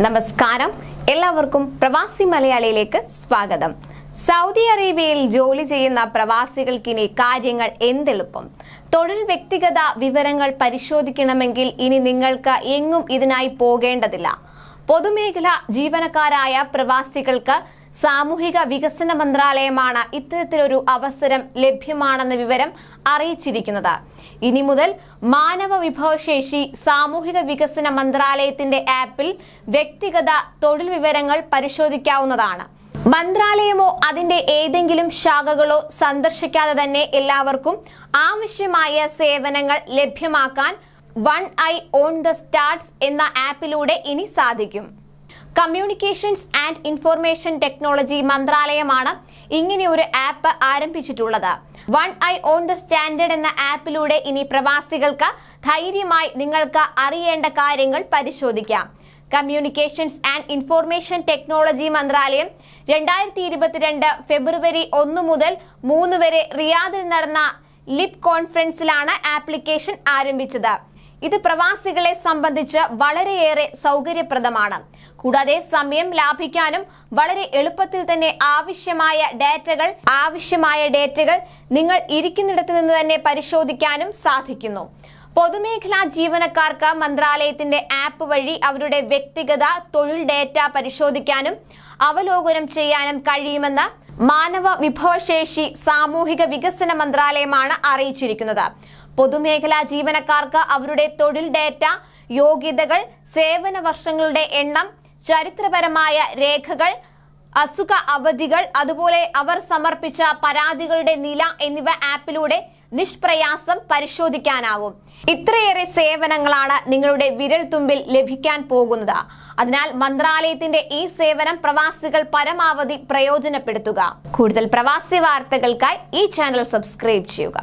നമസ്കാരം, എല്ലാവർക്കും പ്രവാസി മലയാളിയിലേക്ക് സ്വാഗതം. സൗദി അറേബ്യയിൽ ജോലി ചെയ്യുന്ന പ്രവാസികൾക്കിനി കാര്യങ്ങൾ എന്തെളുപ്പം. തൊഴിൽ വ്യക്തിഗത വിവരങ്ങൾ പരിശോധിക്കണമെങ്കിൽ ഇനി നിങ്ങൾക്ക് എങ്ങും ഇതിനായി പോകേണ്ടതില്ല. പൊതുമേഖല ജീവനക്കാരായ പ്രവാസികൾക്ക് സാമൂഹിക വികസന മന്ത്രാലയമാണ് ഇത്തരത്തിലൊരു അവസരം ലഭ്യമാണെന്ന വിവരം അറിയിച്ചിരിക്കുന്നത്. ഇനി മുതൽ മാനവ വിഭവശേഷി സാമൂഹിക വികസന മന്ത്രാലയത്തിന്റെ ആപ്പിൽ വ്യക്തിഗത തൊഴിൽ വിവരങ്ങൾ പരിശോധിക്കാവുന്നതാണ്. മന്ത്രാലയമോ അതിന്റെ ഏതെങ്കിലും ശാഖകളോ സന്ദർശിക്കാതെ തന്നെ എല്ലാവർക്കും ആവശ്യമായ സേവനങ്ങൾ ലഭ്യമാക്കാൻ one eye on the starts എന്ന ആപ്പിലൂടെ ഇനി സാധിക്കും. കമ്മ്യൂണിക്കേഷൻസ് ആൻഡ് ഇൻഫർമേഷൻ ടെക്നോളജി മന്ത്രാലയമാണ് ഇങ്ങനെ ഒരു ആപ്പ് ആരംഭിച്ചിട്ടുള്ളത്. One eye on the standard എന്ന ആപ്പിലൂടെ ഇനി പ്രവാസികൾക്ക് ധൈര്യമായി നിങ്ങൾക്ക് അറിയേണ്ട കാര്യങ്ങൾ പരിശോധിക്കാം. കമ്മ്യൂണിക്കേഷൻസ് ആൻഡ് ഇൻഫർമേഷൻ ടെക്നോളജി മന്ത്രാലയം 2022 ഫെബ്രുവരി 1 മുതൽ 3 വരെ റിയാദിൽ നടന്ന ലിപ് കോൺഫറൻസിലാണ് ആപ്ലിക്കേഷൻ ആരംഭിച്ചത്. ഇത് പ്രവാസികളെ സംബന്ധിച്ച് വളരെയേറെ സൗകര്യപ്രദമാണ്. കൂടാതെ സമയം ലാഭിക്കാനും വളരെ എളുപ്പത്തിൽ തന്നെ ആവശ്യമായ ഡേറ്റകൾ നിങ്ങൾ ഇരിക്കുന്നിടത്ത് നിന്ന് തന്നെ പരിശോധിക്കാനും സാധിക്കുന്നു. പൊതുമേഖലാ ജീവനക്കാർക്ക് മന്ത്രാലയത്തിന്റെ ആപ്പ് വഴി അവരുടെ വ്യക്തിഗത തൊഴിൽ ഡേറ്റ പരിശോധിക്കാനും അവലോകനം ചെയ്യാനും കഴിയുമെന്ന് മാനവ വിഭവശേഷി സാമൂഹിക വികസന മന്ത്രാലയമാണ് അറിയിച്ചിരിക്കുന്നത്. പൊതുമേഖലാ ജീവനക്കാർക്ക് അവരുടെ തൊഴിൽ ഡേറ്റ, യോഗ്യതകൾ, സേവന വർഷങ്ങളുടെ എണ്ണം, ചരിത്രപരമായ രേഖകൾ, അസുഖ അവധികൾ, അതുപോലെ അവർ സമർപ്പിച്ച പരാതികളുടെ നില എന്നിവ ആപ്പിലൂടെ നിഷ്പ്രയാസം പരിശോധിക്കാനാവും. ഇത്രയേറെ സേവനങ്ങളാണ് നിങ്ങളുടെ വിരൽത്തുമ്പിൽ ലഭിക്കാൻ പോകുന്നത്. അതിനാൽ മന്ത്രാലയത്തിന്റെ ഈ സേവനം പ്രവാസികൾ പരമാവധി പ്രയോജനപ്പെടുത്തുക. കൂടുതൽ പ്രവാസി വാർത്തകൾക്കായി ഈ ചാനൽ സബ്സ്ക്രൈബ് ചെയ്യുക.